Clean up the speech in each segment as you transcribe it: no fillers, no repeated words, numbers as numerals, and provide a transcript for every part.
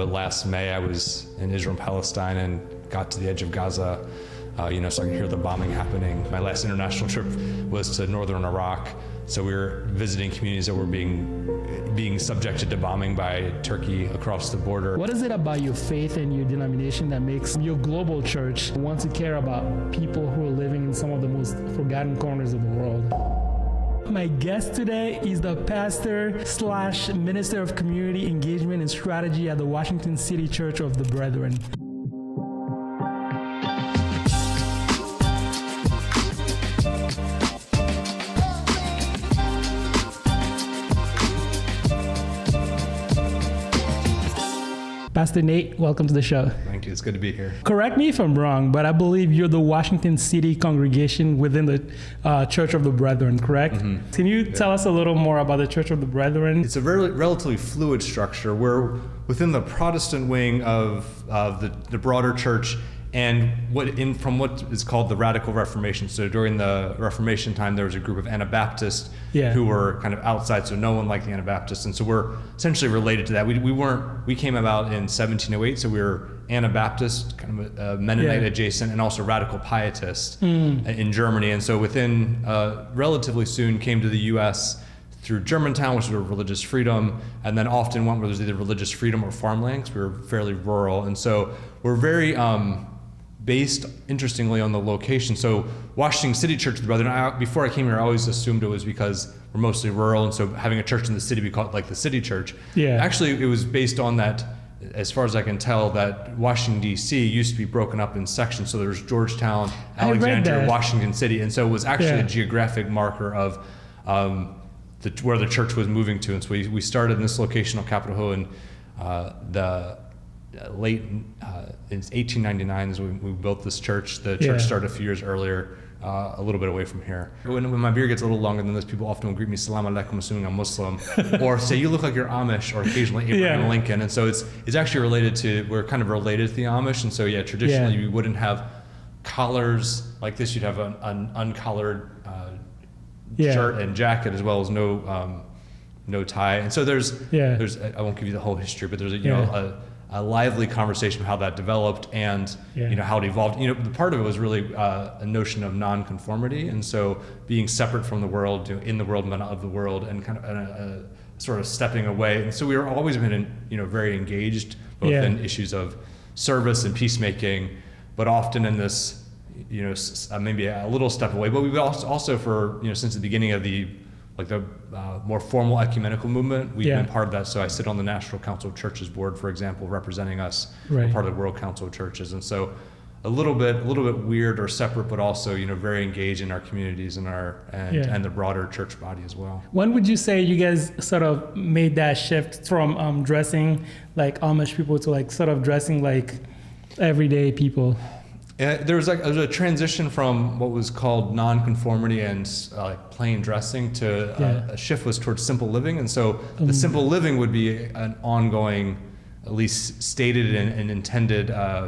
But last May, I was in Israel and Palestine and got to the edge of Gaza, so I could hear the bombing happening. My last international trip was to northern Iraq. So we were visiting communities that were being subjected to bombing by Turkey across the border. What is it about your faith and your denomination that makes your global church want to care about people who are living in some of the most forgotten corners of the world? My guest today is the pastor/minister of community engagement and strategy at the Washington City Church of the Brethren. Pastor Nate, welcome to the show. Thank you. It's good to be here. Correct me if I'm wrong, but I believe you're the Washington City congregation within the Church of the Brethren, correct? Mm-hmm. Can you tell us a little more about the Church of the Brethren? It's a relatively fluid structure. We're within the Protestant wing of the broader church, and from what is called the Radical Reformation. So during the Reformation time, there was a group of Anabaptists who were kind of outside, so no one liked the Anabaptists, and so we're essentially related to that. We came about in 1708, so we were Anabaptist, kind of Mennonite adjacent, and also Radical Pietist in Germany. And so within relatively soon came to the U.S. through Germantown, which was religious freedom, and then often went where there's either religious freedom or farmland, because we were fairly rural, and so we're very based, interestingly, on the location. So Washington City Church of the Brethren, before I came here, I always assumed it was because we're mostly rural, and so having a church in the city, we call it like the city church. Yeah. Actually, it was based on that, as far as I can tell, that Washington, D.C. used to be broken up in sections. So there's Georgetown, Alexandria, Washington City, and so it was actually a geographic marker of where the church was moving to. And so we started in this location on Capitol Hill in late in 1899 is when we built this church. The church started a few years earlier, a little bit away from here. When my beard gets a little longer than this, people often will greet me "Salam alaikum," assuming I'm Muslim, or say "You look like you're Amish," or occasionally Abraham Lincoln. And so it's actually related to, we're kind of related to the Amish. And so traditionally you wouldn't have collars like this. You'd have an uncollared shirt and jacket, as well as no tie. And so there's I won't give you the whole history, but there's a lively conversation of how that developed and how it evolved. The part of it was really a notion of nonconformity, and so being separate from the world, in the world but not of the world, and kind of sort of stepping away. And so we were always been very engaged both in issues of service and peacemaking, but often in this maybe a little step away. But we've also for since the beginning of the more formal ecumenical movement, we've been part of that. So I sit on the National Council of Churches board, for example, representing us, part of the World Council of Churches. And so a little bit weird or separate, but also very engaged in our communities and and the broader church body as well. When would you say you guys sort of made that shift from dressing like Amish people to sort of dressing like everyday people? There was a transition from what was called nonconformity and plain dressing to a shift was towards simple living. And so the simple living would be an ongoing, at least stated and intended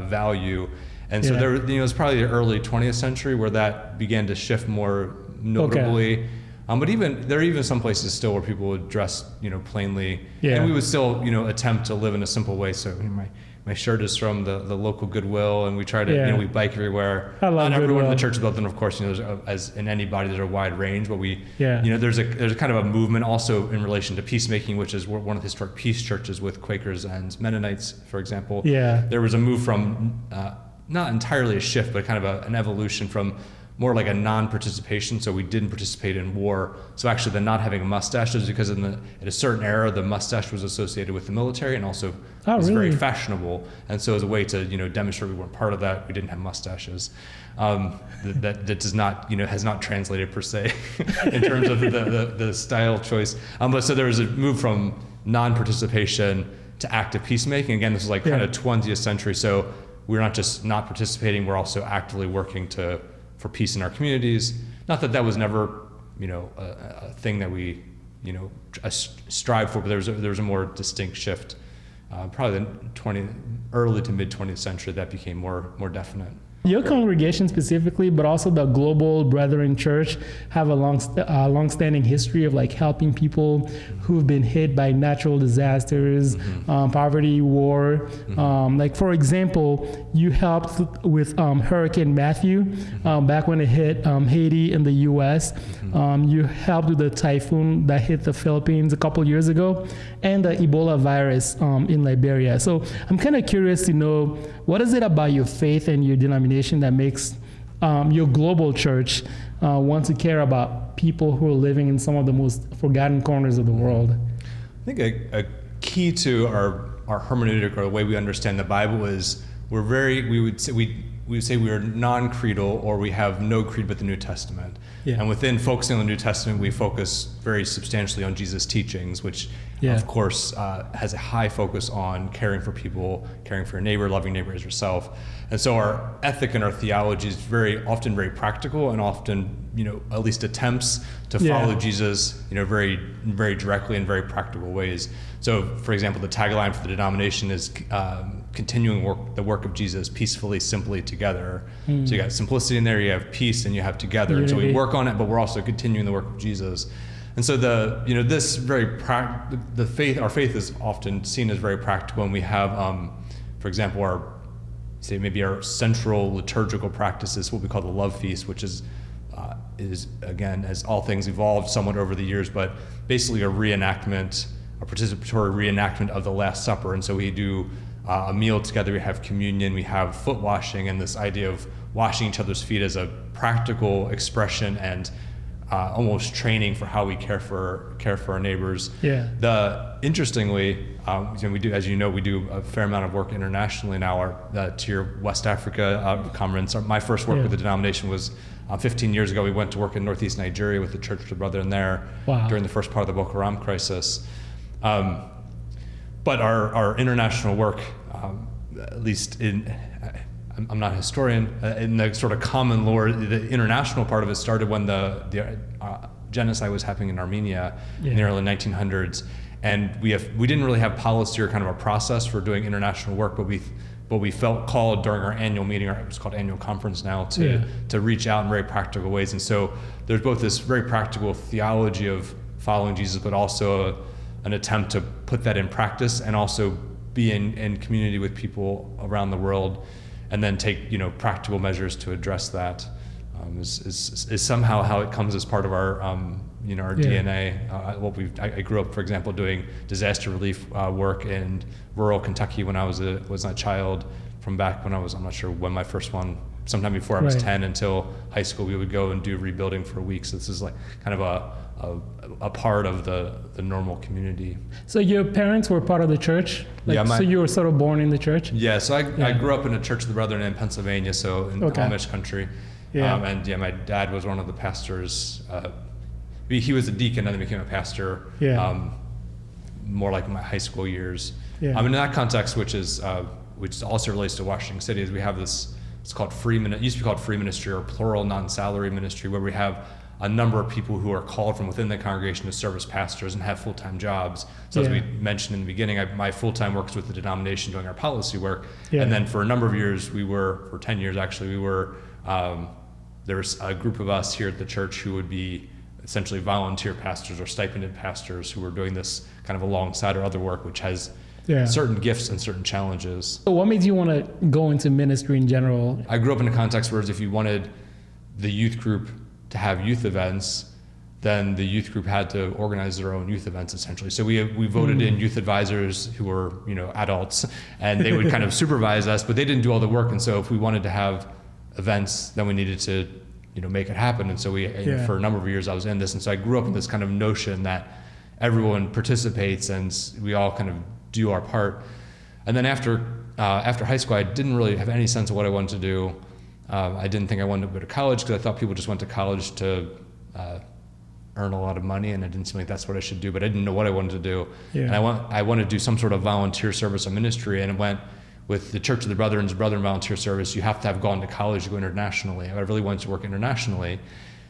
value. And so there, it was probably the early 20th century where that began to shift more notably. But there are even some places still where people would dress, plainly, and we would still, attempt to live in a simple way. So my shirt is from the local Goodwill, and we try to, we bike everywhere. Not everyone in the church is built, and of course, there's as in any body, there's a wide range. But there's a kind of a movement also in relation to peacemaking, which is one of the historic peace churches with Quakers and Mennonites, for example. There was a move from not entirely a shift, but kind of an evolution from more like a non-participation, so we didn't participate in war. So actually the not having a mustache is because at a certain era, the mustache was associated with the military and also was very fashionable. And so as a way to demonstrate we weren't part of that, we didn't have mustaches. That does not, has not translated per se in terms of the style choice. But so there was a move from non-participation to active peacemaking. Again, this is kind of 20th century. So we're not just not participating, we're also actively working for peace in our communities. Not that was never, a thing that we, strive for, but there was a more distinct shift. Probably the early to mid 20th century that became more definite. Your congregation specifically, but also the Global Brethren Church, have a long-standing history of like helping people who've been hit by natural disasters, poverty, war. Like for example, you helped with Hurricane Matthew back when it hit Haiti in the U.S. You helped with the typhoon that hit the Philippines a couple years ago, and the Ebola virus in Liberia. So I'm kind of curious to know, what is it about your faith and your denomination that makes your global church want to care about people who are living in some of the most forgotten corners of the world? I think a key to our hermeneutic, or the way we understand the Bible, is we would say we are non-creedal, or we have no creed but the New Testament. Yeah. And within focusing on the New Testament, we focus very substantially on Jesus' teachings, which of course has a high focus on caring for people, caring for your neighbor, loving neighbor as yourself. And so our ethic and our theology is very often very practical, and often, at least attempts to follow Jesus, very, very directly in very practical ways. So, for example, the tagline for the denomination is continuing the work of Jesus peacefully, simply, together. So you got simplicity in there, you have peace, and you have together. Unity. And so we work on it, but we're also continuing the work of Jesus. And so our faith is often seen as very practical, and we have, for example, our central liturgical practice is what we call the love feast, which is again, as all things evolved somewhat over the years, but basically a participatory reenactment of the Last Supper. And so we do a meal together, we have communion, we have foot washing, and this idea of washing each other's feet as a practical expression and almost training for how we care for our neighbors. Interestingly, we do, as you know, we do a fair amount of work internationally now. To your West Africa conference, my first work with the denomination was 15 years ago. We went to work in Northeast Nigeria with the Church of the Brethren there during the first part of the Boko Haram crisis. But our international work, at least I'm not a historian, in the sort of common lore, the international part of it started when the genocide was happening in Armenia in the early 1900s. And we didn't really have policy or kind of a process for doing international work, but we felt called during our annual meeting, or it's called annual conference now, to reach out in very practical ways. And so there's both this very practical theology of following Jesus, but also an attempt to put that in practice, and also be in community with people around the world, and then take practical measures to address that. Is somehow how it comes as part of our our DNA. I grew up, for example, doing disaster relief work in rural Kentucky when I was a child. From back when I'm not sure when my first one, sometime before I was 10 until high school, we would go and do rebuilding for weeks. So this is like kind of a part of the normal community. So your parents were part of the church? So you were sort of born in the church? Yeah, so I grew up in a Church of the Brethren in Pennsylvania, so in Amish country. My dad was one of the pastors. He was a deacon and then became a pastor, more like in my high school years. In that context, which also relates to Washington City, is we have this, it's called it used to be called free ministry, or plural non-salary ministry, where we have a number of people who are called from within the congregation to serve as pastors and have full-time jobs. So as we mentioned in the beginning, my full-time work is with the denomination doing our policy work. And then for a number of years, for 10 years actually, there was a group of us here at the church who would be essentially volunteer pastors or stipended pastors who were doing this kind of alongside our other work, which has certain gifts and certain challenges. So what made you want to go into ministry in general? I grew up in a context where if you wanted the youth group to have youth events, then the youth group had to organize their own youth events, essentially. So we voted in youth advisors who were adults, and they would kind of supervise us, but they didn't do all the work. And so if we wanted to have events, then we needed to make it happen. And so for a number of years I was in this, and so I grew up with this kind of notion that everyone participates and we all kind of do our part. And then after high school, I didn't really have any sense of what I wanted to do. I didn't think I wanted to go to college, because I thought people just went to college to earn a lot of money, and it didn't seem like that's what I should do, but I didn't know what I wanted to do. And I wanted to do some sort of volunteer service or ministry, and it went with the Church of the Brethren's Brethren Volunteer Service. You have to have gone to college to go internationally. I really wanted to work internationally.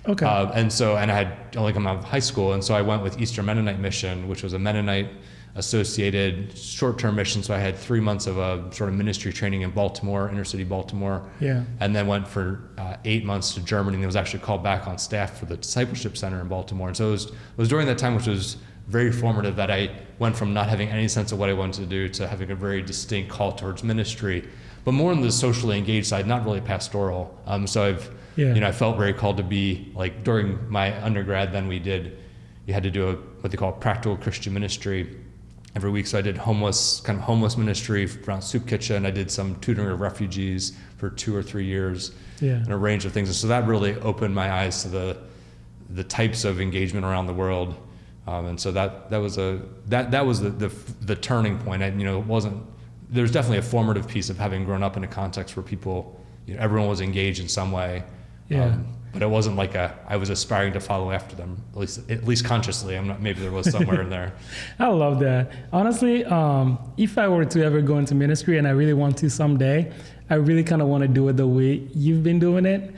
And I had only come out of high school, and so I went with Eastern Mennonite Mission, which was a Mennonite associated short-term mission. So I had 3 months of a sort of ministry training in Baltimore, inner city Baltimore. Yeah. And then went for 8 months to Germany, and was actually called back on staff for the discipleship center in Baltimore. And so it was during that time, which was very formative, that I went from not having any sense of what I wanted to do to having a very distinct call towards ministry, but more on the socially engaged side, not really pastoral. So I felt very called to be, like, during my undergrad, then you had to do what they call practical Christian ministry every week. So I did homeless ministry around soup kitchen. I did some tutoring of refugees for 2 or 3 years, and a range of things. And so that really opened my eyes to the types of engagement around the world. And so that was the turning point. There's definitely a formative piece of having grown up in a context where people, everyone was engaged in some way. But it wasn't like I was aspiring to follow after them, at least consciously. Maybe there was somewhere in there. I love that. Honestly, if I were to ever go into ministry, and I really want to someday, I really kind of want to do it the way you've been doing it.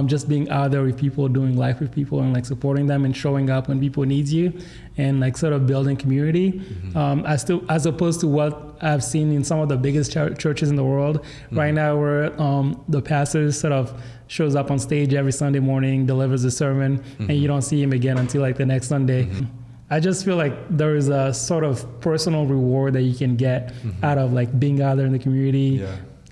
Just being out there with people, doing life with people, and like supporting them and showing up when people need you, and like sort of building community. Mm-hmm. As opposed to what I've seen in some of the biggest churches in the world right now, where the pastor sort of shows up on stage every Sunday morning, delivers a sermon, and you don't see him again until like the next Sunday. I just feel like there is a sort of personal reward that you can get out of like being out there in the community,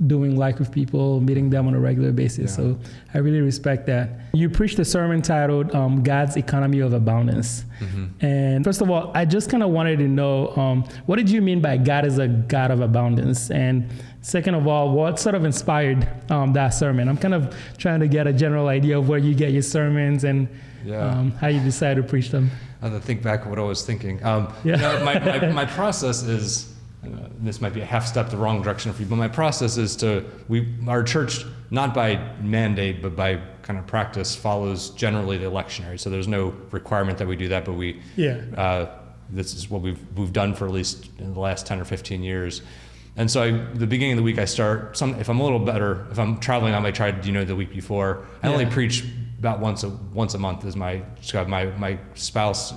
doing life with people, meeting them on a regular basis. So I really respect that. You preached a sermon titled God's Economy of Abundance. And first of all, I just kind of wanted to know, what did you mean by God is a God of abundance? And second of all, what sort of inspired that sermon? I'm kind of trying to get a general idea of where you get your sermons and how you decide to preach them. I have to think back of what I was thinking. My process is, this might be a half step the wrong direction for you, but my process is our church, not by mandate, but by kind of practice, follows generally the lectionary. So there's no requirement that we do that, but this is what we've done for at least in the last 10 or 15 years. And so the beginning of the week, I start, if I'm a little better, if I'm traveling, I might try to do the week before. I only preach about once a month. Is my spouse,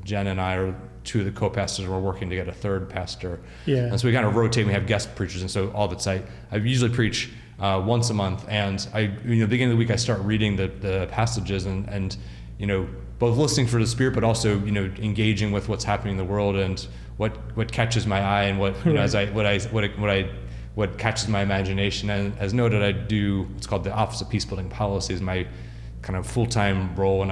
Jen, and I are two of the co-pastors. We're working to get a third pastor. And so we kind of rotate. We have guest preachers, and so all the time I usually preach once a month. And beginning of the week, I start reading the passages and both listening for the Spirit, but also engaging with what's happening in the world and what catches my eye and what catches my imagination. And as noted, I do what's called the Office of Peacebuilding Policy is my kind of full-time role, and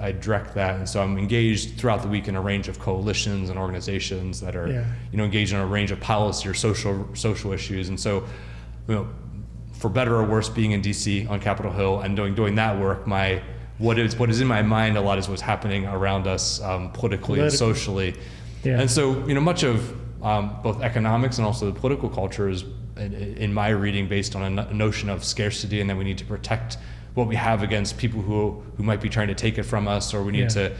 I direct that. And so I'm engaged throughout the week in a range of coalitions and organizations that are engaged in a range of policy or social issues. And so for better or worse, being in DC on Capitol Hill and doing that work, what is in my mind a lot is what's happening around us politically and socially. And so much of both economics and also the political culture is in my reading based on a notion of scarcity, and that we need to protect what we have against people who might be trying to take it from us, or we need to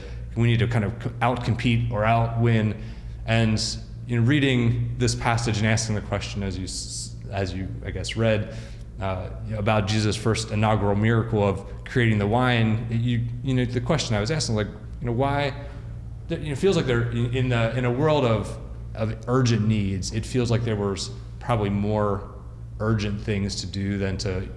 kind of outcompete or outwin. And reading this passage and asking the question as you I guess read about Jesus' first inaugural miracle of creating the wine, the question I was asking, why? It feels like they're in a world of urgent needs. It feels like there was probably more urgent things to do than to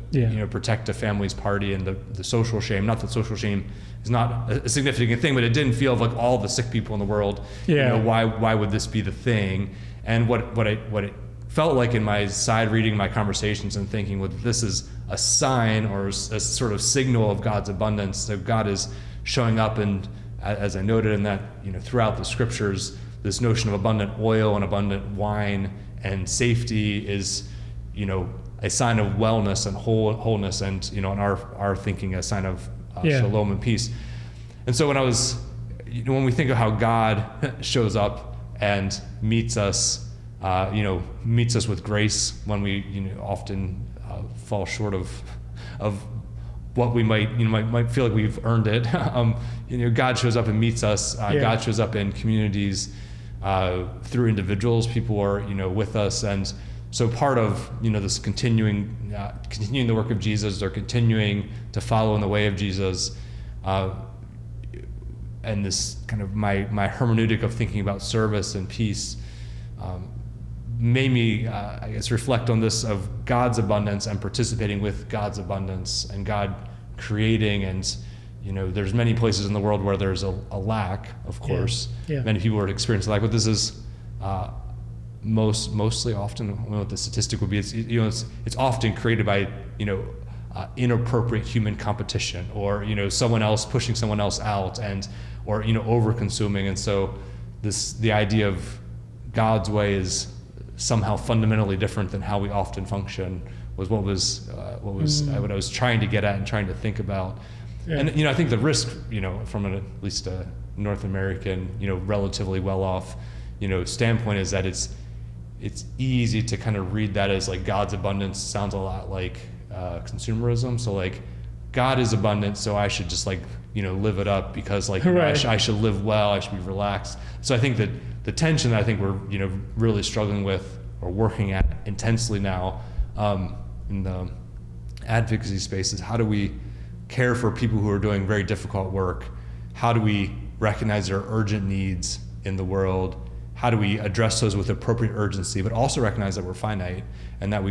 protect a family's party and the social shame. Not that social shame is not a significant thing, but it didn't feel like all the sick people in the world. Why would this be the thing? And what it felt like in my side reading, my conversations and thinking, well, this is a sign or a sort of signal of God's abundance. That God is showing up, and as I noted in that, throughout the scriptures, this notion of abundant oil and abundant wine and safety is, a sign of wellness and wholeness, and in our thinking, a sign of shalom and peace. And so when we think of how God shows up and meets us with grace when we often fall short of what we might feel like we've earned it. God shows up and meets us. God shows up in communities through individuals. People are with us, and so part of this continuing the work of Jesus, or continuing to follow in the way of Jesus, and this kind of my hermeneutic of thinking about service and peace made me, I guess, reflect on this of God's abundance and participating with God's abundance and God creating. And, there's many places in the world where there's a lack, of course. Yeah. Many people would experience lack, but this is mostly often, I don't know what the statistic would be, it's often created by, inappropriate human competition, or, someone else pushing someone else out, or over consuming. And so the idea of God's way is somehow fundamentally different than how we often function was what I was trying to get at and trying to think about. Yeah. And I think the risk, from at least a North American, relatively well off, standpoint is that it's easy to kind of read that as like God's abundance sounds a lot like consumerism. So like God is abundant, so I should just live it up because right. I should live well, I should be relaxed. So I think that the tension that I think we're really struggling with or working at intensely now in the advocacy space is how do we care for people who are doing very difficult work? How do we recognize their urgent needs in the world? How do we address those with appropriate urgency, but also recognize that we're finite and that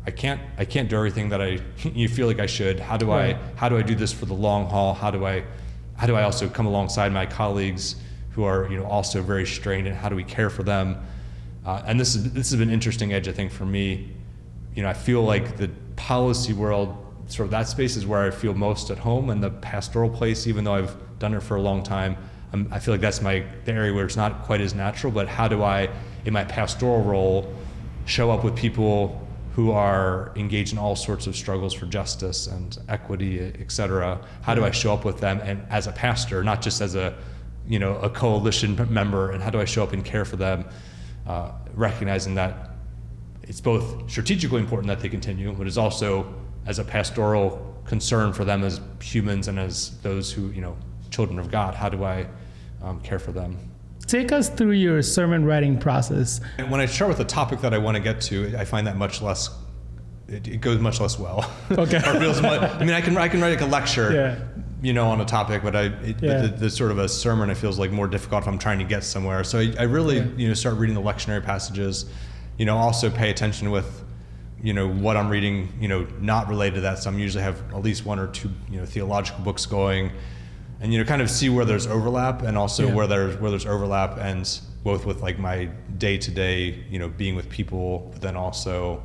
I can't do everything that you feel like I should. How do I do this for the long haul? How do I also come alongside my colleagues who are also very strained, and how do we care for them? And this has been an interesting edge, I think, for me. I feel like the policy world, sort of that space, is where I feel most at home, and the pastoral place, even though I've done it for a long time, I feel like that's the area where it's not quite as natural. But how do I, in my pastoral role, show up with people who are engaged in all sorts of struggles for justice and equity, et cetera? How do I show up with them, and as a pastor, not just as a coalition member, and how do I show up and care for them, recognizing that it's both strategically important that they continue, but it's also as a pastoral concern for them as humans and as those who, children of God. How do I care for them? Take us through your sermon writing process. And when I start with a topic that I want to get to, I find that it goes much less well. Okay. I can write like a lecture, on a topic, but the sort of a sermon, it feels like more difficult if I'm trying to get somewhere. So I really, start reading the lectionary passages, also pay attention with, what I'm reading, not related to that. So I'm usually have at least one or two, theological books going, and, kind of see where there's overlap, and also where there's overlap, and both with like my day-to-day, being with people, but then also,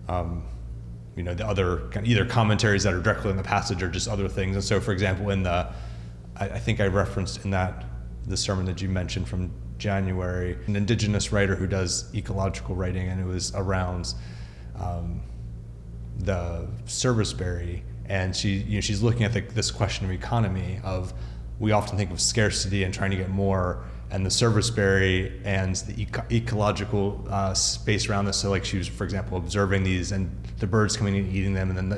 the other kind of either commentaries that are directly in the passage or just other things. And so, for example, I think I referenced in the sermon that you mentioned from January, an indigenous writer who does ecological writing, and it was around the serviceberry, and she's looking at this question of economy. Of we often think of scarcity and trying to get more, and the serviceberry and the ecological space around this. So like she was, for example, observing these and the birds coming in and eating them, and then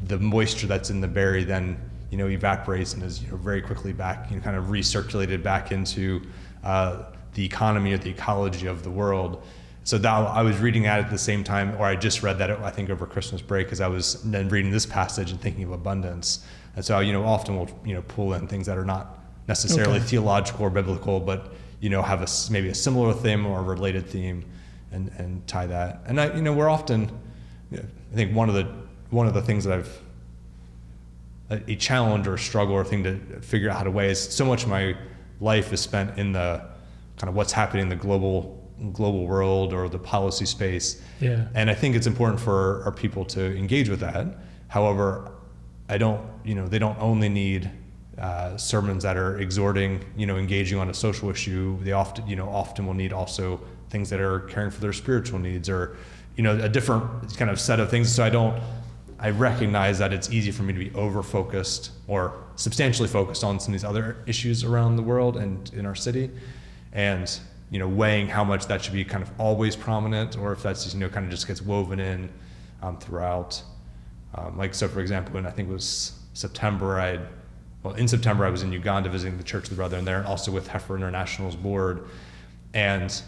the moisture that's in the berry then evaporates and is very quickly back kind of recirculated back into the economy or the ecology of the world. So now I was reading that at the same time, or I just read that I think over Christmas break, as I was then reading this passage and thinking of abundance. And so often we'll pull in things that are not necessarily theological or biblical, but have maybe a similar theme or a related theme, and tie that. And we're often, I think one of the things that a challenge or a struggle or thing to figure out how to weigh is so much of my life is spent in the kind of what's happening in the global world or the policy space. Yeah. And I think it's important for our people to engage with that. However, they don't only need sermons that are exhorting, engaging on a social issue. They often will need also things that are caring for their spiritual needs, or, a different kind of set of things. So I recognize that it's easy for me to be over-focused or substantially focused on some of these other issues around the world and in our city, and weighing how much that should be kind of always prominent, or if that's just, kind of just gets woven in throughout. So for example, when I think it was September, in September I was in Uganda visiting the Church of the Brethren there, and also with Heifer International's board, and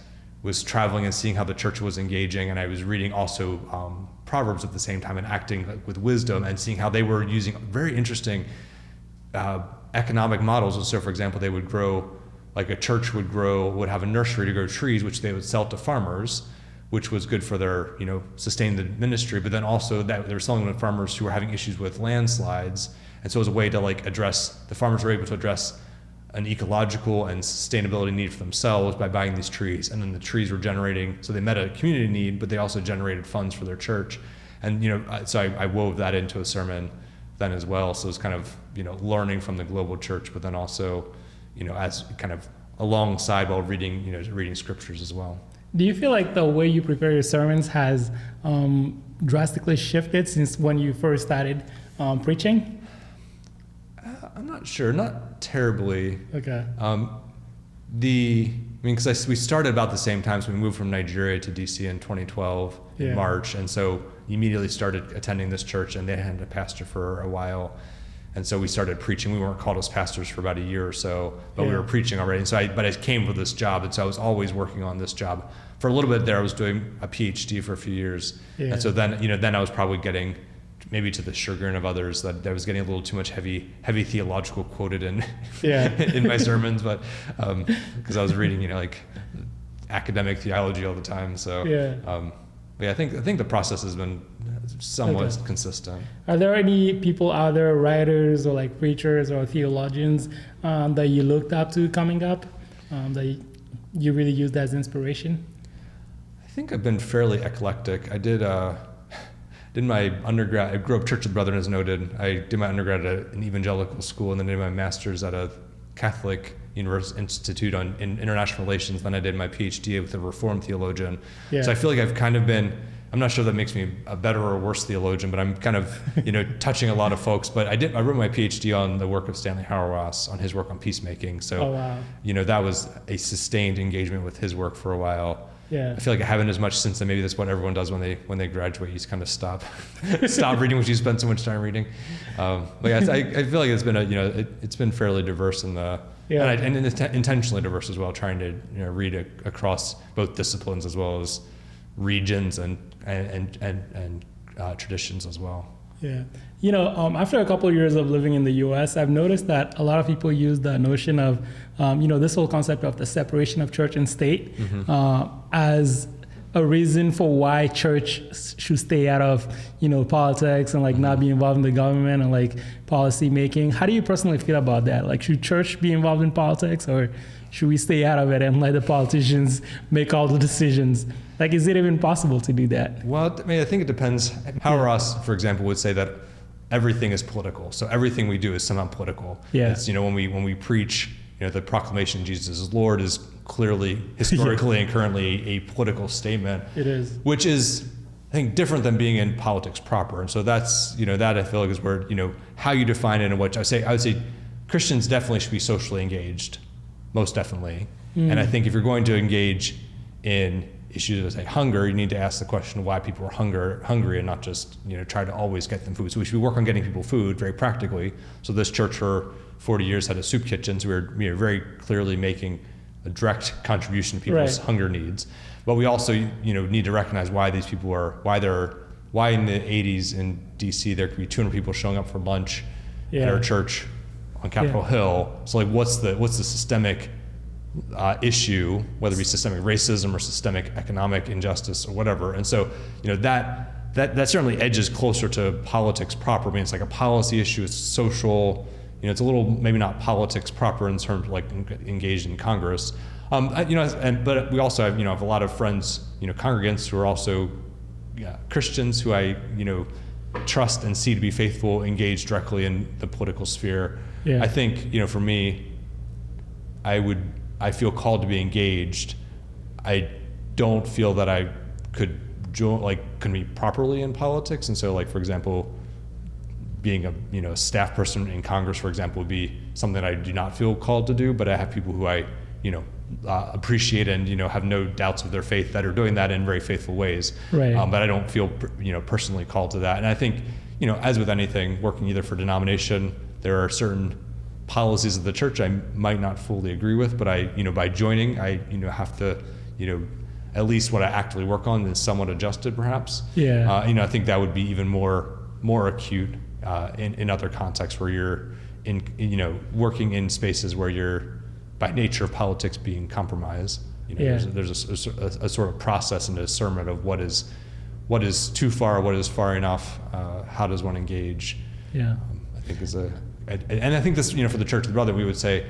was traveling and seeing how the church was engaging, and I was reading also Proverbs at the same time and acting with wisdom, and seeing how they were using very interesting economic models. And so, for example, they would grow, like a church would have a nursery to grow trees, which they would sell to farmers, which was good for their, sustain the ministry. But then also that they were selling them to farmers who were having issues with landslides. And so it was a way to the farmers were able to address an ecological and sustainability need for themselves by buying these trees. And then the trees were generating, so they met a community need, but they also generated funds for their church. And, so I wove that into a sermon then as well. So it was kind of, learning from the global church, but then also, as kind of alongside while reading scriptures as well. Do you feel like the way you prepare your sermons has drastically shifted since when you first started preaching? I'm not sure, not terribly. Okay. Because we started about the same time, so we moved from Nigeria to DC in 2012 in March, and so immediately started attending this church, and they had a pastor for a while, and so we started preaching. We weren't called as pastors for about a year or so, but we were preaching already. And so but I came with this job, and so I was always working on this job. For a little bit there, I was doing a PhD for a few years, and so then then I was probably getting, maybe to the chagrin of others, that I was getting a little too much heavy theological quoted in in my sermons, but because I was reading academic theology all the time. So I think the process has been somewhat consistent. Are there any people out there, writers or like preachers or theologians that you looked up to coming up, that you really used as inspiration? I think I've been fairly eclectic. I did my undergrad, I grew up Church of the Brethren as noted. I did my undergrad at an evangelical school, and then did my master's at a Catholic institute in international relations. Then I did my PhD with a Reformed theologian. So I feel like I've kind of been, I'm not sure that makes me a better or worse theologian, but I'm kind of, touching a lot of folks. But I wrote my PhD on the work of Stanley Hauerwas, on his work on peacemaking. So, that was a sustained engagement with his work for a while. I feel like I haven't as much since then. Maybe that's what everyone does when they graduate. You just kind of stop reading what you spend so much time reading. But I feel like it's been it's been fairly diverse and intentionally diverse as well. Trying to read across both disciplines as well as regions and traditions as well. After a couple of years of living in the U.S., I've noticed that a lot of people use the notion of, this whole concept of the separation of church and state as a reason for why church should stay out of, politics and not be involved in the government and policy making. How do you personally feel about that? Should church be involved in politics, or should we stay out of it and let the politicians make all the decisions? Is it even possible to do that? Well, I think it depends. Hauerwas, for example, would say that everything is political. So everything we do is somehow political. It's, when we preach, the proclamation of Jesus as Lord is clearly, historically and currently a political statement. It is. Which is, I think, different than being in politics proper. And so that's, that I feel like is where, how you define it and what I would say Christians definitely should be socially engaged, most definitely. And I think if you're going to engage in issues like hunger, you need to ask the question of why people are hungry and not just try to always get them food. So we should work on getting people food very practically. So this church for 40 years had a soup kitchen, so we were very clearly making a direct contribution to people's hunger needs. But we also need to recognize why these people why in the 80s in DC there could be 200 people showing up for lunch at our church on Capitol Hill. So what's the systemic issue, whether it be systemic racism or systemic economic injustice or whatever. And so, that certainly edges closer to politics proper. I mean, it's like a policy issue, it's social, it's a little, maybe not politics proper in terms of engaged in Congress. But we also have a lot of friends, congregants who are also Christians who I, trust and see to be faithful, engaged directly in the political sphere. I think, for me, I feel called to be engaged. I don't feel that I could be properly in politics. And so for example, being a staff person in Congress, for example, would be something that I do not feel called to do, but I have people who I, appreciate and, have no doubts of their faith that are doing that in very faithful ways. But I don't feel, personally called to that. And I think, as with anything, working either for denomination, there are certain policies of the church I might not fully agree with, but I, by joining, I, have to, at least what I actively work on is somewhat adjusted, perhaps. I think that would be even more acute in other contexts where you're working in spaces where you're by nature of politics being compromised. There's a sort of process and discernment of what is too far, what is far enough, how does one engage. I think and I think this, for the Church of the Brother, we would say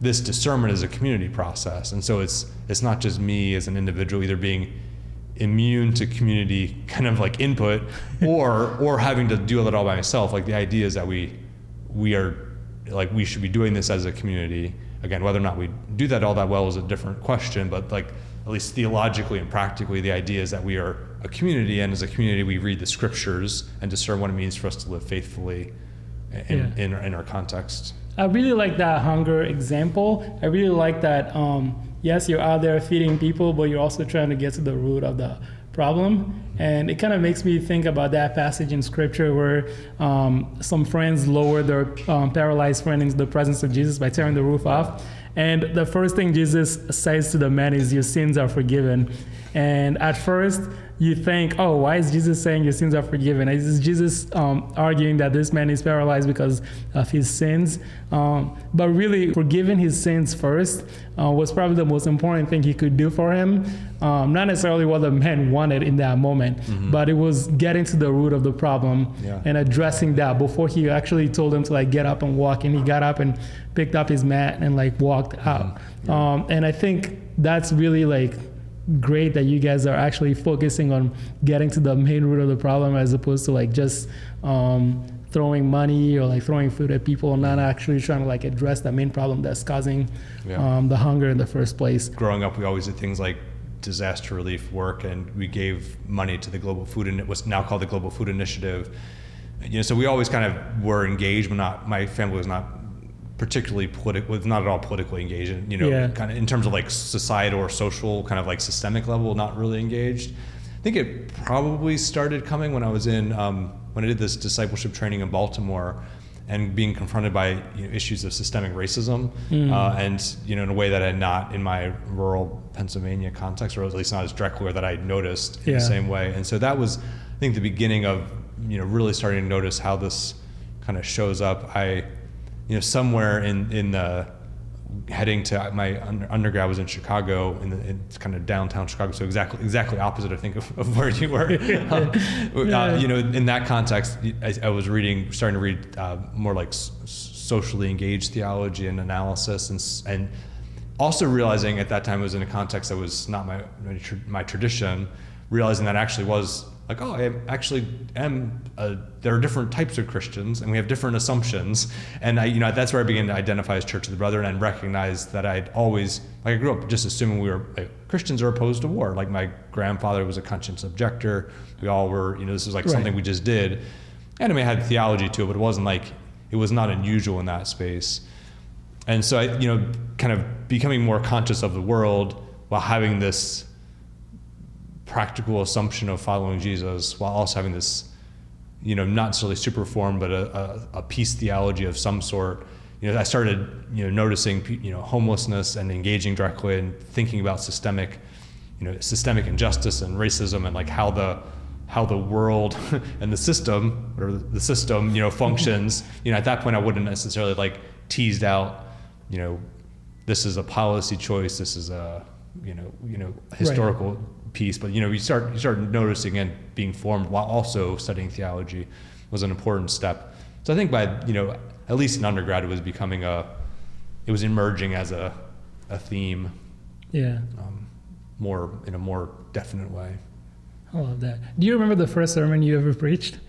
this discernment is a community process. And so it's not just me as an individual either being immune to community kind of like input or having to deal with it all by myself. Like the idea is that we are like, we should be doing this as a community. Again, whether or not we do that all that well is a different question, but like at least theologically and practically, the idea is that we are a community, and as a community we read the scriptures and discern what it means for us to live faithfully in our context. I really like that hunger example. I really like that, yes, you're out there feeding people, but you're also trying to get to the root of the problem. And it kind of makes me think about that passage in scripture where some friends lowered their paralyzed friend into the presence of Jesus by tearing the roof off. And the first thing Jesus says to the man is, your sins are forgiven. And at first you think, oh, why is Jesus saying your sins are forgiven? Is Jesus arguing that this man is paralyzed because of his sins? But really, forgiving his sins first was probably the most important thing he could do for him. Not necessarily what the man wanted in that moment, but it was getting to the root of the problem and addressing that before he actually told him to like get up and walk. And he got up and picked up his mat and like walked out. And I think that's really like great that you guys are actually focusing on getting to the main root of the problem as opposed to like just throwing money or like throwing food at people and not actually trying to like address the main problem that's causing the hunger in the first place. Growing up, we always did things like disaster relief work, and we gave money to the Global Food, and it was now called the Global Food Initiative. So we always kind of were engaged, but not, my family was not particularly was not at all politically engaged, and kind of in terms of like societal or social kind of like systemic level, not really engaged. I think it probably started coming when I was in when I did this discipleship training in Baltimore, and being confronted by issues of systemic racism, and in a way that I had not in my rural Pennsylvania context, or at least not as directly, or that I noticed in the same way. And so that was, I think, the beginning of really starting to notice how this kind of shows up. I somewhere in the heading to my undergrad was in Chicago, in kind of downtown Chicago, so exactly opposite, I think, of where you were. In that context, I was starting to read more like socially engaged theology and analysis, and also realizing at that time it was in a context that was not my tradition, realizing that actually was like, oh, I actually am, there are different types of Christians and we have different assumptions. And that's where I began to identify as Church of the Brethren and recognize that I'd always, I grew up just assuming we were, Christians are opposed to war. Like my grandfather was a conscience objector. We all were, this was like something we just did. And I had theology too, but it wasn't like, it was not unusual in that space. And so I, kind of becoming more conscious of the world while having this practical assumption of following Jesus, while also having this, not necessarily super formed, but a peace theology of some sort. I started, noticing, homelessness and engaging directly and thinking about systemic injustice and racism, and like how the world and the system, whatever the system, functions. At that point I wouldn't necessarily like teased out, this is a policy choice, this is a, historical piece, but you start noticing and being formed while also studying theology was an important step. So I think by at least in undergrad it was becoming it was emerging as a theme, more in a more definite way. I love that. Do you remember the first sermon you ever preached?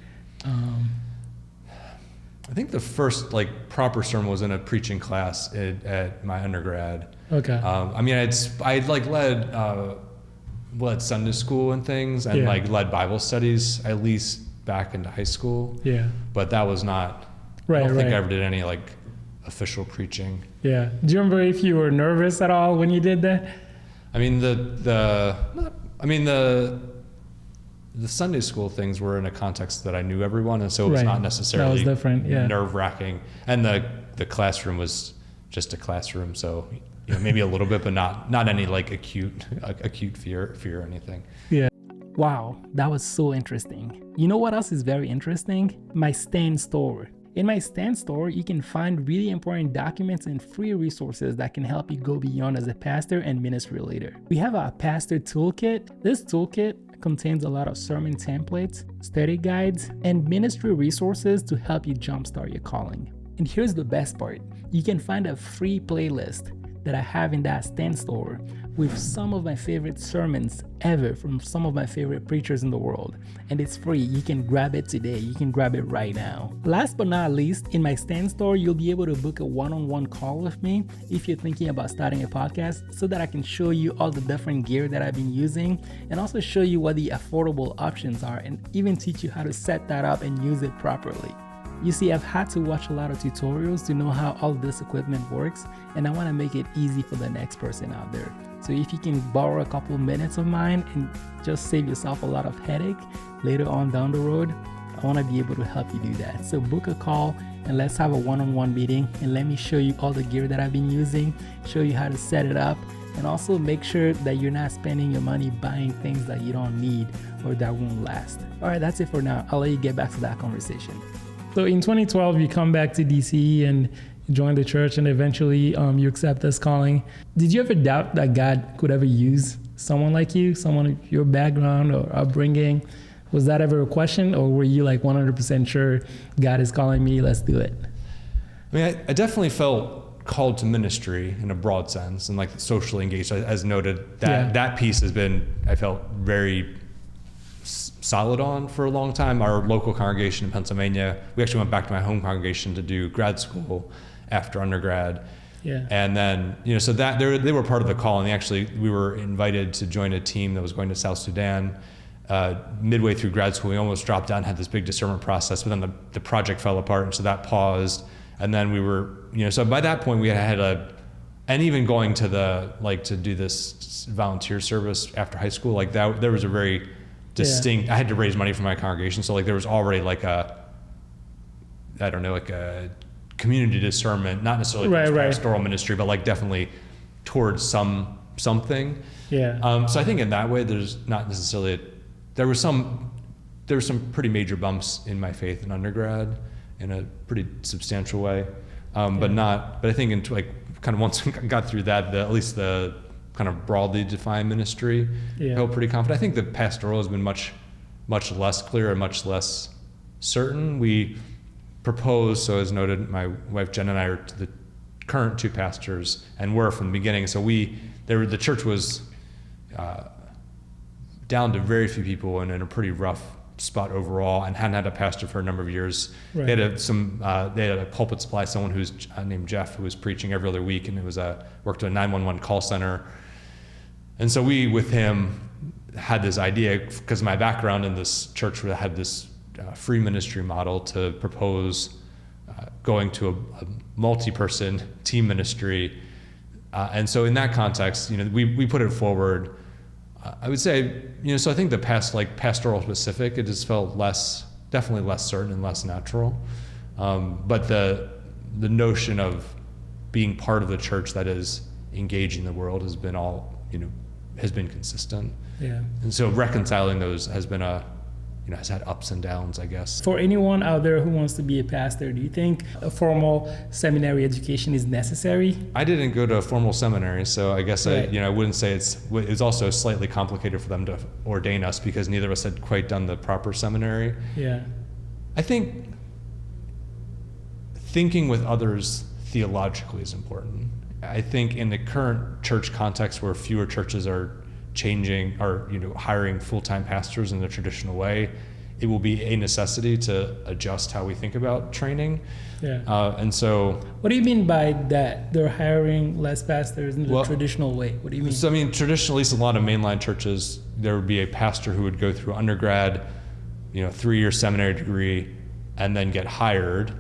I think the first like proper sermon was in a preaching class at my undergrad. Okay. I'd like led Sunday school and things, and like led Bible studies at least back into high school. Yeah. But that was not. I don't think I ever did any like official preaching. Yeah. Do you remember if you were nervous at all when you did that? The Sunday school things were in a context that I knew everyone, and so it was not necessarily nerve-wracking. And the classroom was just a classroom, so maybe a little bit, but not any like acute fear or anything. Yeah. Wow, that was so interesting. You know what else is very interesting? My Stain store. In my Stand store, you can find really important documents and free resources that can help you go beyond as a pastor and ministry leader. We have our pastor toolkit. This toolkit contains a lot of sermon templates, study guides, and ministry resources to help you jumpstart your calling. And here's the best part. You can find a free playlist that I have in that Stand store with some of my favorite sermons ever from some of my favorite preachers in the world. And it's free. You can grab it today. You can grab it right now. Last but not least, in my Stand store, you'll be able to book a one-on-one call with me if you're thinking about starting a podcast, so that I can show you all the different gear that I've been using and also show you what the affordable options are and even teach you how to set that up and use it properly. You see, I've had to watch a lot of tutorials to know how all this equipment works, and I want to make it easy for the next person out there. So if you can borrow a couple minutes of mine and just save yourself a lot of headache later on down the road, I want to be able to help you do that. So book a call and let's have a one-on-one meeting and let me show you all the gear that I've been using, show you how to set it up, and also make sure that you're not spending your money buying things that you don't need or that won't last. All right, that's it for now. I'll let you get back to that conversation. So in 2012, you come back to DC and join the church, and eventually you accept this calling. Did you ever doubt that God could ever use someone like you, someone of your background or upbringing? Was that ever a question, or were you like 100% sure God is calling me, let's do it? I mean, I definitely felt called to ministry in a broad sense and like socially engaged, as noted. That piece has been, I felt, very solid on for a long time. Our local congregation in Pennsylvania, we actually went back to my home congregation to do grad school after undergrad. Yeah. And then, so that they were part of the call, and we were invited to join a team that was going to South Sudan. Midway through grad school, we almost dropped out and had this big discernment process, but then the project fell apart, and so that paused. And then we were, so by that point we had and even going to to do this volunteer service after high school, like that, there was a very distinct, I had to raise money for my congregation. So there was already a community discernment, not necessarily pastoral ministry, but definitely towards something. Yeah. So I think in that way, there's not necessarily, there were some pretty major bumps in my faith in undergrad in a pretty substantial way. But I think kind of once we got through that, at least the kind of broadly defined ministry, I felt pretty confident. I think the pastoral has been much less clear and much less certain. We proposed, so as noted, my wife Jen and I are to the current two pastors, and were from the beginning. So the church was down to very few people and in a pretty rough spot overall, and hadn't had a pastor for a number of years. Right. They had a pulpit supply, someone who's named Jeff, who was preaching every other week, and it was worked at a 911 call center. And so we, with him, had this idea, because of my background in this church, had this free ministry model to propose going to a multi-person team ministry. And so in that context, we put it forward. I would say, so I think the pastoral specific, it just felt definitely less certain and less natural. But the notion of being part of the church that is engaging the world has been has been consistent. Yeah. And so reconciling those has been has had ups and downs, I guess. For anyone out there who wants to be a pastor, do you think a formal seminary education is necessary? I didn't go to a formal seminary, so I guess right. I wouldn't say it's also slightly complicated for them to ordain us, because neither of us had quite done the proper seminary. Yeah. I think thinking with others theologically is important. I think in the current church context, where fewer churches are hiring full-time pastors in the traditional way, it will be a necessity to adjust how we think about training. Yeah. And so, what do you mean by that? They're hiring less pastors in the traditional way. What do you mean? So traditionally, at least a lot of mainline churches, there would be a pastor who would go through undergrad, 3-year seminary degree, and then get hired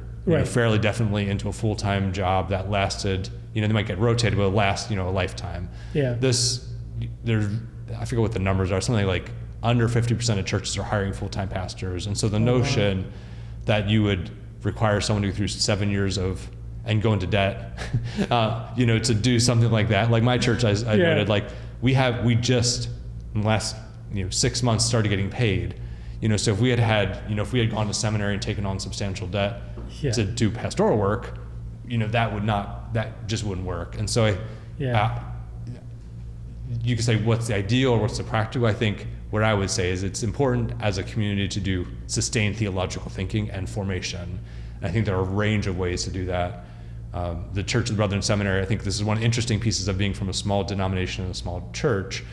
fairly definitely into a full-time job that lasted. They might get rotated, but it lasts a lifetime. Yeah. I forget what the numbers are, something like under 50% of churches are hiring full-time pastors. And so the notion that you would require someone to go through 7 years and go into debt, to do something like that. Like my church, I noted, we just in the last 6 months started getting paid. So if we had gone to seminary and taken on substantial debt, to do pastoral work, that just wouldn't work. And so you could say, what's the ideal or what's the practical? I think what I would say is it's important as a community to do sustained theological thinking and formation. And I think there are a range of ways to do that. The Church of the Brethren Seminary, I think this is one of the interesting pieces of being from a small denomination and a small church,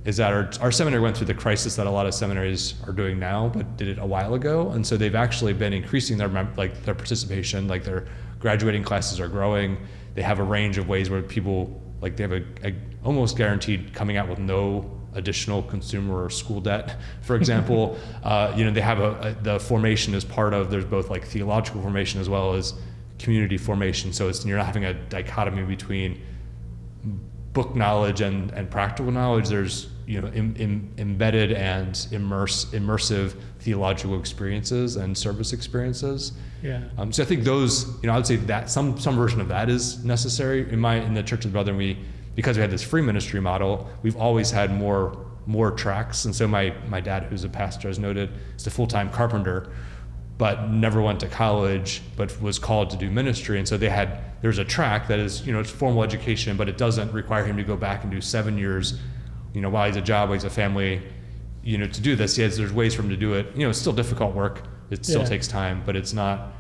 is that our seminary went through the crisis that a lot of seminaries are doing now, but did it a while ago. And so they've actually been increasing their participation, like their graduating classes are growing. They have a range of ways where people, like they have a almost guaranteed coming out with no additional consumer or school debt, for example. They have the formation as part of, there's both like theological formation as well as community formation. So you're not having a dichotomy between book knowledge and practical knowledge. There's embedded and immersive theological experiences and service experiences. Yeah. So I think those, I would say that some version of that is necessary. In the Church of the Brethren, because we had this free ministry model, we've always had more tracks. And so my dad, who's a pastor, as noted, is a full-time carpenter, but never went to college, but was called to do ministry. And so there's a track that is, it's formal education, but it doesn't require him to go back and do 7 years, while he's a job, while he's a family, to do this. There's ways for him to do it. It's still difficult work. It still takes time, but it's not,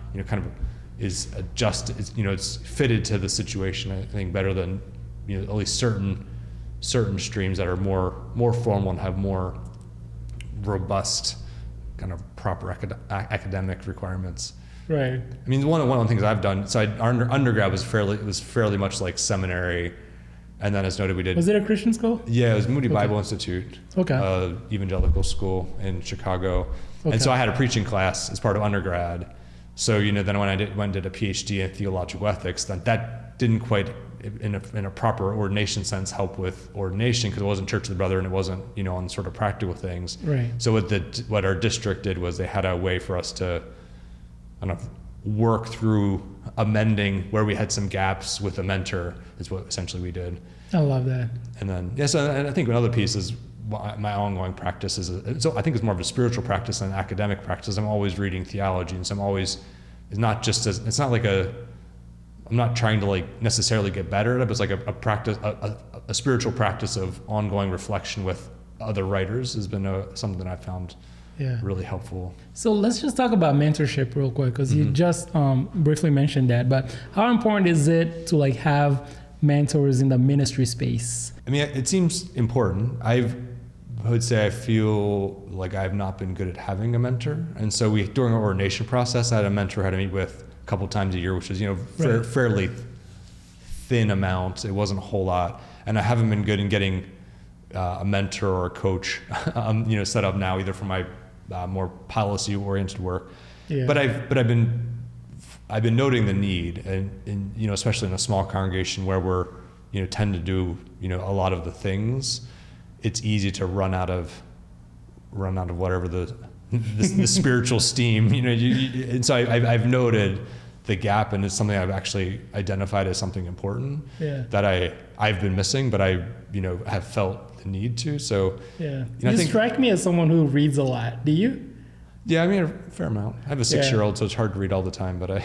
is adjusted, it's fitted to the situation, I think, better than, at least certain streams that are more formal and have more robust kind of proper academic requirements. Right. I mean, one of the things I've done, so our undergrad was fairly much like seminary, and then as noted, we did. Was it a Christian school? Yeah, it was Moody Bible Institute, evangelical school in Chicago, and so I had a preaching class as part of undergrad. So then when I went and did a PhD in theological ethics, that didn't quite, in a proper ordination sense, help with ordination, because it wasn't Church of the Brethren, and it wasn't on sort of practical things. Right. So what our district did was they had a way for us to kind of work through amending where we had some gaps with a mentor, is what essentially we did. I love that. And then and I think another piece is my ongoing practice is, so I think it's more of a spiritual practice than an academic practice. I'm always reading theology, and so I'm not trying to like necessarily get better at it, but it's like a practice, a spiritual practice of ongoing reflection with other writers has been something that I found really helpful. So let's just talk about mentorship real quick, because you just briefly mentioned that, but how important is it to like have mentors in the ministry space? I mean, it seems important. I would say I feel like I've not been good at having a mentor. And so during our ordination process, I had a mentor I had to meet with a couple times a year, which is, fairly thin amount. It wasn't a whole lot. And I haven't been good in getting a mentor or a coach, set up now, either for my more policy-oriented work. Yeah. But I've been noting the need, and especially in a small congregation where we're tend to do a lot of the things. It's easy to run out of whatever the spiritual steam. And so I've noted the gap, and it's something I've actually identified as something important that I've been missing, but I have felt the need to. So you strike me as someone who reads a lot. Do you? Yeah, I mean, a fair amount. I have a 6-year-old, so it's hard to read all the time, but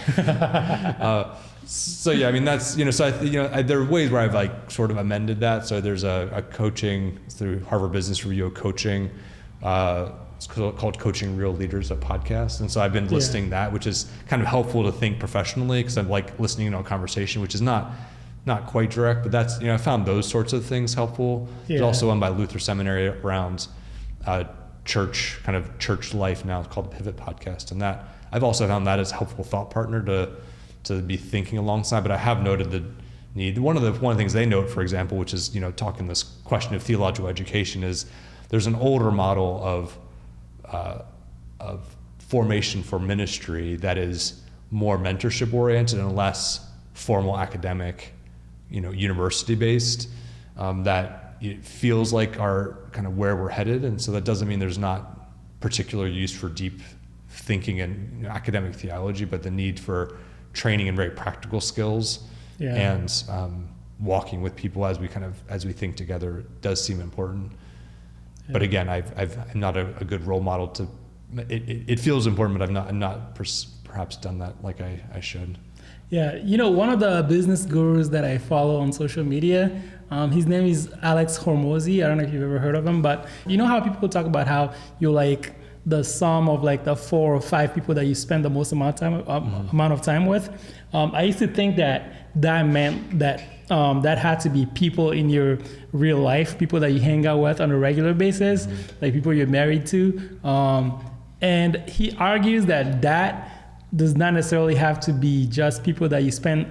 so yeah, I mean, that's, there are ways where I've like sort of amended that. So there's a coaching through Harvard Business Review, coaching, it's called Coaching Real Leaders, a podcast. And so I've been listening that, which is kind of helpful to think professionally, because I'm like listening to a conversation, which is not quite direct, but that's, I found those sorts of things helpful. There's also one by Luther Seminary around, church life now. It's called the Pivot Podcast, and that I've also found that as a helpful thought partner to be thinking alongside. But I have noted the need. One of the things they note, for example, which is talking this question of theological education, is there's an older model of formation for ministry that is more mentorship oriented and less formal academic, university based, that it feels like are kind of where we're headed. And so that doesn't mean there's not particular use for deep thinking and academic theology, but the need for training in very practical skills and walking with people as we think together does seem important. But again, I'm not a good role model to. It feels important, but I'm not perhaps done that like I should. Yeah, one of the business gurus that I follow on social media, his name is Alex Hormozi. I don't know if you've ever heard of him, but you know how people talk about how you're like the sum of like the 4 or 5 people that you spend the most amount of time with. I used to think that meant that that had to be people in your real life, people that you hang out with on a regular basis, like people you're married to. And he argues that does not necessarily have to be just people that you spend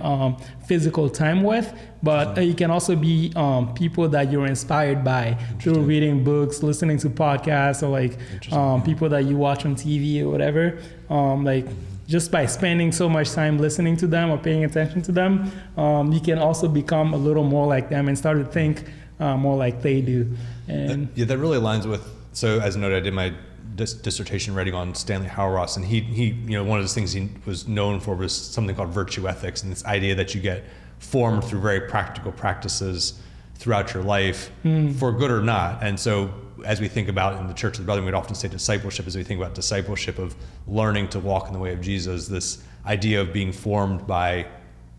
physical time with, but it can also be people that you're inspired by through reading books, listening to podcasts, or like people that you watch on TV or whatever. Just by spending so much time listening to them or paying attention to them, you can also become a little more like them and start to think more like they do. And that really aligns with, so as noted, I did my dissertation writing on Stanley Hauerwas, and he one of the things he was known for was something called virtue ethics, and this idea that you get formed through very practical practices throughout your life, for good or not. And so as we think about in the Church of the Brethren, we'd often say discipleship, as we think about discipleship of learning to walk in the way of Jesus, this idea of being formed by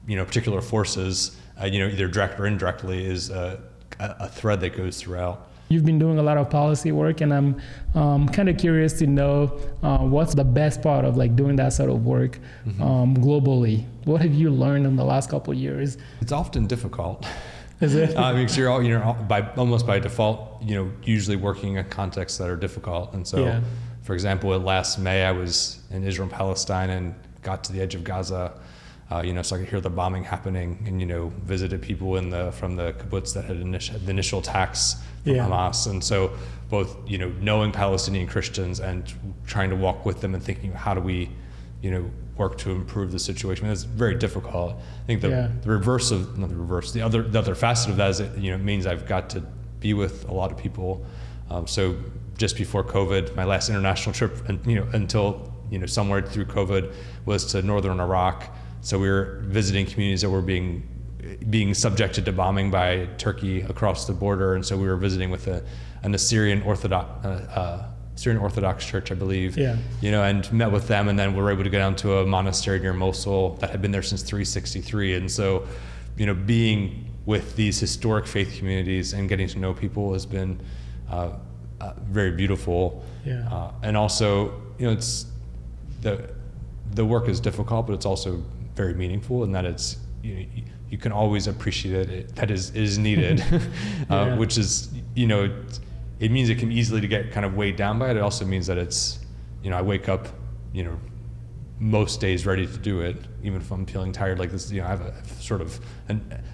particular forces, either direct or indirectly, is a thread that goes throughout. You've been doing a lot of policy work, and I'm kind of curious to know what's the best part of like doing that sort of work globally. What have you learned in the last couple of years? It's often difficult. Is it? Because you're almost by default, usually working in contexts that are difficult. And so, for example, last May I was in Israel-Palestine and got to the edge of Gaza. So I could hear the bombing happening, and visited people from the kibbutz that had the initial attacks from Hamas, and so both knowing Palestinian Christians and trying to walk with them and thinking, how do we work to improve the situation? It's very difficult. I think the other facet of that is it means I've got to be with a lot of people. So just before COVID, my last international trip, until somewhere through COVID, was to northern Iraq. So we were visiting communities that were being subjected to bombing by Turkey across the border, and so we were visiting with an Syrian Orthodox church, I believe. And met with them, and then we were able to go down to a monastery near Mosul that had been there since 363. And so, being with these historic faith communities and getting to know people has been very beautiful. And also, it's the work is difficult, but it's also very meaningful, in that it's you can always appreciate it that is needed, which is it means it can easily to get kind of weighed down by it. It also means that it's I wake up most days ready to do it, even if I'm feeling tired like this. I have a sort of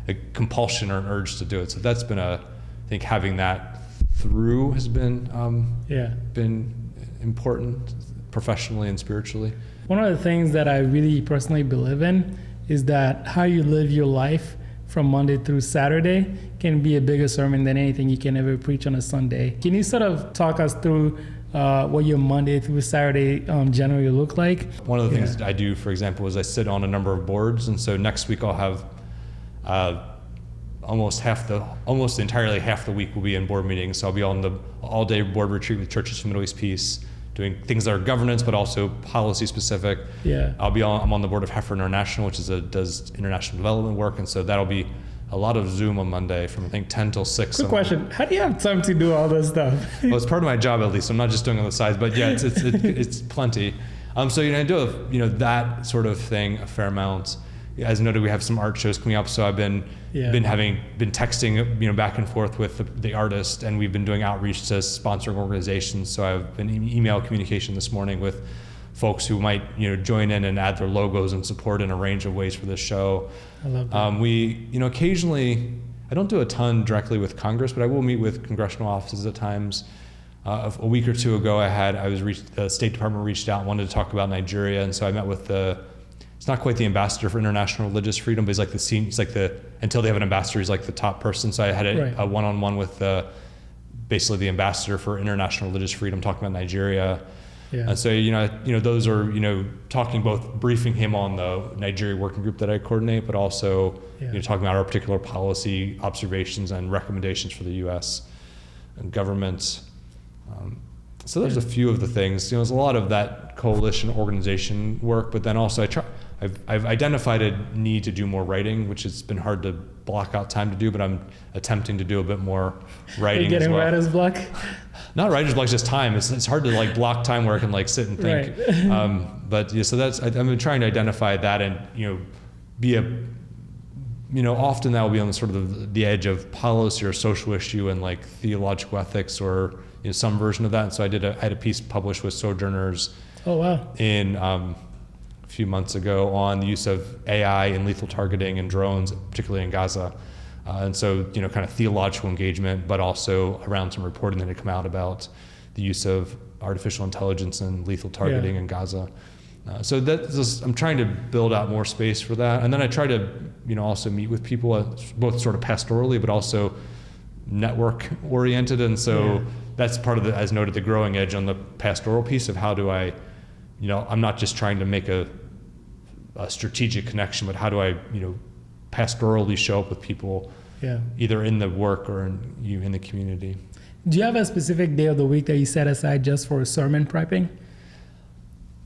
a compulsion or an urge to do it. So that's been I think having that through has been been important professionally and spiritually. One of the things that I really personally believe in is that how you live your life from Monday through Saturday can be a bigger sermon than anything you can ever preach on a Sunday. Can you sort of talk us through what your Monday through Saturday generally look like? One of the things I do, for example, is I sit on a number of boards, and so next week I'll have almost entirely half the week will be in board meetings. So I'll be on the all-day board retreat with Churches for Middle East Peace, doing things that are governance, but also policy specific. I'm on the board of Heifer International, which does international development work, and so that'll be a lot of Zoom on Monday from I think 10 till 6. Quick question: how do you have time to do all this stuff? Well, it's part of my job, at least. I'm not just doing it on the sides, but it's plenty. So I do that sort of thing a fair amount. As noted, we have some art shows coming up, so I've been texting back and forth with the artist, and we've been doing outreach to sponsoring organizations. So I've been in email communication this morning with folks who might join in and add their logos and support in a range of ways for this show. I love that. We occasionally, I don't do a ton directly with Congress, but I will meet with congressional offices at times. A week or two ago, the State Department reached out and wanted to talk about Nigeria, and so I met with it's not quite the ambassador for international religious freedom, but until they have an ambassador, he's like the top person. So I had a one-on-one with basically the ambassador for international religious freedom, talking about Nigeria. And so, those are, talking, both briefing him on the Nigeria working group that I coordinate, but also, talking about our particular policy observations and recommendations for the U.S. and government. So there's a few of the things. There's a lot of that coalition organization work, but then also I've identified a need to do more writing, which has been hard to block out time to do, but I'm attempting to do a bit more writing. You're getting as well. writer's block? Not writer's block, just time. It's hard to like block time where I can like sit and think. Right. But yeah, so that's, I'm trying to identify that and, be often that will be on the sort of the edge of policy or social issue and like theological ethics or some version of that. And so I had a piece published with Sojourners. Oh, wow. In a few months ago on the use of AI in lethal targeting and drones, particularly in Gaza. And so, kind of theological engagement, but also around some reporting that had come out about the use of artificial intelligence and lethal targeting in Gaza. So I'm trying to build out more space for that. And then I try to, also meet with people, both sort of pastorally, but also network oriented. And so that's part of as noted, the growing edge on the pastoral piece of how do I, I'm not just trying to make a strategic connection, but how do I, pastorally show up with people, either in the work or in the community. Do you have a specific day of the week that you set aside just for sermon prepping?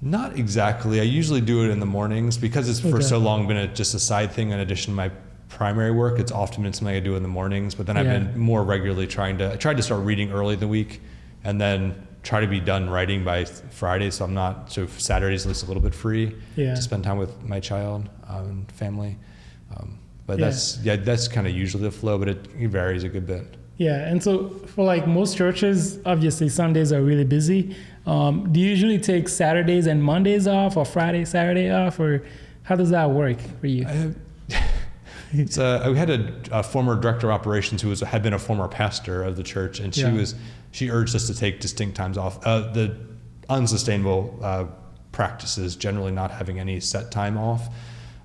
Not exactly. I usually do it in the mornings because it's for so long been just a side thing in addition to my primary work. It's often been something I do in the mornings, but then I've been more regularly I tried to start reading early in the week and then try to be done writing by Friday. So Saturday's at least a little bit free to spend time with my child and family. But that's kind of usually the flow, but it varies a good bit. Yeah, and so for like most churches, obviously Sundays are really busy. Do you usually take Saturdays and Mondays off, or Friday, Saturday off, or how does that work for you? We had a former director of operations who had been a former pastor of the church, and she urged us to take distinct times off. The unsustainable practices, generally not having any set time off.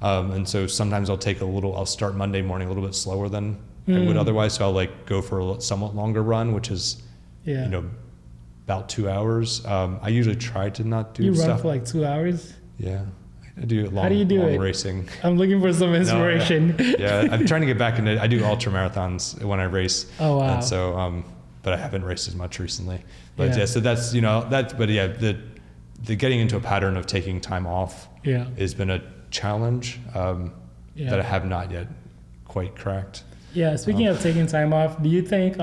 And so sometimes I'll start Monday morning a little bit slower than I would otherwise. So I'll go for a somewhat longer run, which is, about 2 hours. I usually try to not do stuff. You run for like 2 hours? Yeah. I do long, How do you do long it? racing. I'm looking for some inspiration. I'm trying to get back into, I do ultra marathons when I race. Oh, wow. And so, but I haven't raced as much recently. But so that's, the getting into a pattern of taking time off has been a challenge that I have not yet quite cracked. Yeah, speaking of taking time off, do you think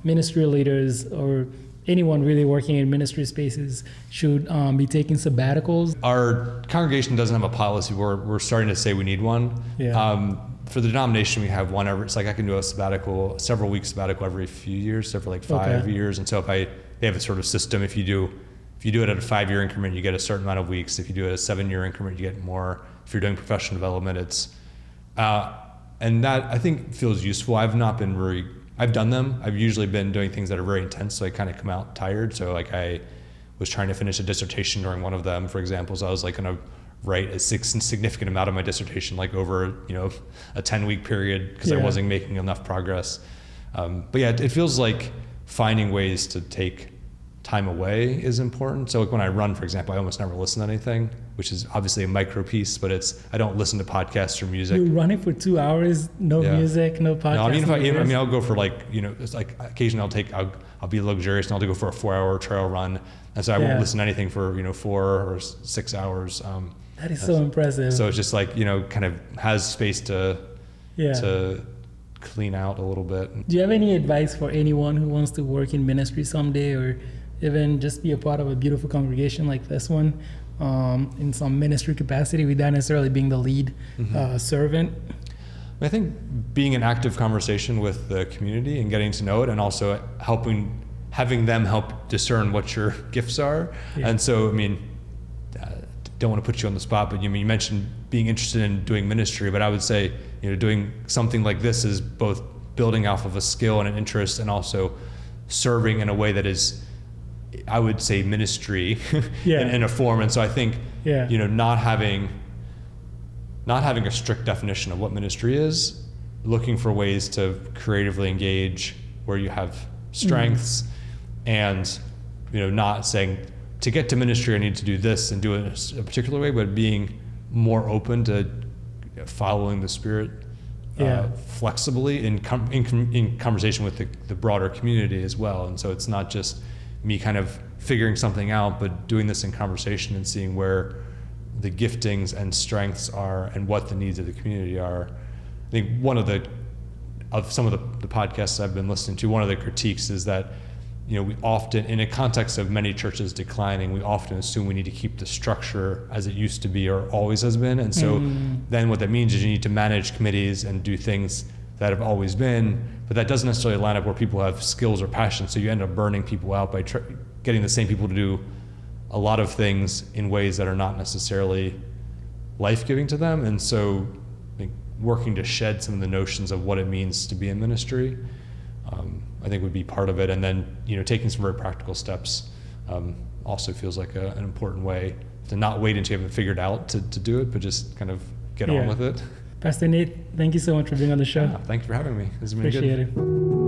ministry leaders or anyone really working in ministry spaces should be taking sabbaticals? Our congregation doesn't have a policy. We're starting to say we need one. For the denomination, we have one it's like I can do a sabbatical, several weeks sabbatical every few years, so for like 5 years. And so they have a sort of system. If you do it at a 5-year increment, you get a certain amount of weeks. If you do it at a 7-year increment, you get more. If you're doing professional development, it's and that I think feels useful. I've done them. I've usually been doing things that are very intense, so I kind of come out tired. So I was trying to finish a dissertation during one of them, for example. So I was going to write a significant amount of my dissertation over a 10-week period because I wasn't making enough progress. But it feels like finding ways to take time away is important. So when I run, for example, I almost never listen to anything, which is obviously a micro piece, but I don't listen to podcasts or music. You're running for 2 hours, no music, no podcast. No, I'll go for it's like occasionally I'll be luxurious and I'll go for a 4-hour trail run. And so I won't listen to anything for, 4 or 6 hours. That is so impressive. So it's just kind of has space to clean out a little bit. Do you have any advice for anyone who wants to work in ministry someday, or even just be a part of a beautiful congregation like this one, in some ministry capacity without necessarily being the lead servant? I think being in active conversation with the community and getting to know it, and also having them help discern what your gifts are. And so, don't want to put you on the spot, but you mentioned being interested in doing ministry, but I would say, doing something like this is both building off of a skill and an interest, and also serving in a way that is, I would say, ministry in a form. And so I think, not having a strict definition of what ministry is, looking for ways to creatively engage where you have strengths, and, not saying, to get to ministry, I need to do this and do it a particular way, but being more open to following the Spirit flexibly in conversation with the broader community as well. And so it's not just me kind of figuring something out, but doing this in conversation and seeing where the giftings and strengths are and what the needs of the community are. I think one of some of the podcasts I've been listening to, one of the critiques is that, we often, in a context of many churches declining, we often assume we need to keep the structure as it used to be or always has been. And so then what that means is you need to manage committees and do things that have always been, but that doesn't necessarily line up where people have skills or passion. So you end up burning people out by getting the same people to do a lot of things in ways that are not necessarily life-giving to them. And so I think working to shed some of the notions of what it means to be in ministry, I think would be part of it. And then, taking some very practical steps also feels like an important way to not wait until you have it figured out to do it, but just kind of get on with it. Pastor Nate, thank you so much for being on the show. Yeah, thank you for having me. This has been Appreciate good. it.